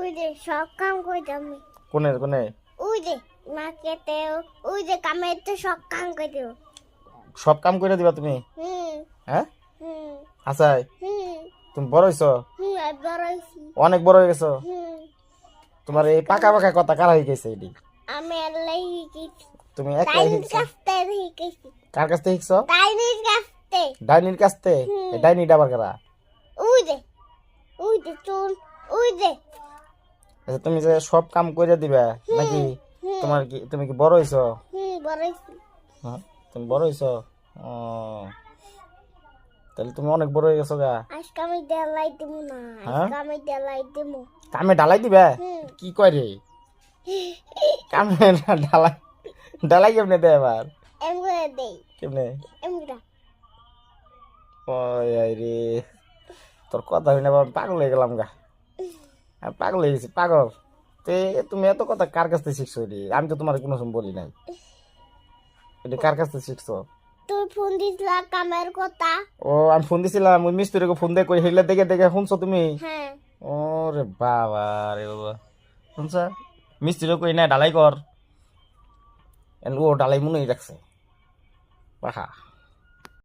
ওই যে সব কাম করতে আমি কোনে ওই যে মার্কেটে ওই যে কামের তো সব কাম করে দেব সব কাম করে দিবা তুমি? হুম হ্যাঁ হুম আসাই হুম তুমি বড় হইছো, হুম আর বড় হইছি অনেক বড় হয়ে গেছো। হুম তোমার এই পাকা পাকা কথা কারা হয়ে গেছে এটি? আমি আল্লাহ শিখেছি তুমি একা ডাইনির শিখছো? কাছতে শিখেছি কার কাছ থেকে শিখছো? ডাইনির কাছতে ডাইনির কাছ থেকে? এই ডাইনিটা আবার কারা? ওই যে চুল ওই যে আচ্ছা তুমি যে সব কাম করে দিবা নাকি? হুম তোমার কি তুমি কি বড় হইছো? বড় হইছি হ্যাঁ তুমি বড় হইছো। ও তাহলে তুমি অনেক বড় হয়ে গেছো গা। আজকে আমি দেলাই দেবো না হ্যাঁ? আজকে আমি দেলাই দেবো কামে ঢালাই দিবা? হুম কি কয় রে? কামে ঢালাই ঢালাই কেমনে দেয় আবার? এমগুলো দেই কেমনে? এমগুলা ওই আই রে, তোর কথা শুনে আবার আমি পাগল হয়ে গেলাম গা। আমি পাগল হয়ে গেছি পাগল। তে তুমি এত কথা কার কাছ থেকে শিখছো রে? আমি তো তোমার কোনো সময় বলি নাই। এটা কার কাছ থেকে শিখছো? তুই ফোন দিছিলা কামের কথা ও আমি ফোন দিছিলাম, ওই মিস্ত্রিকে ফোন দিয়ে কই হেলে দেখে দেখে শুনছো তুমি? হ্যাঁ ওরে বাবা রে বাবা, শুনছ? মিস্ত্রি কই না ঢালাই কর, ও ঢালাই মনে রাখছে। বাহা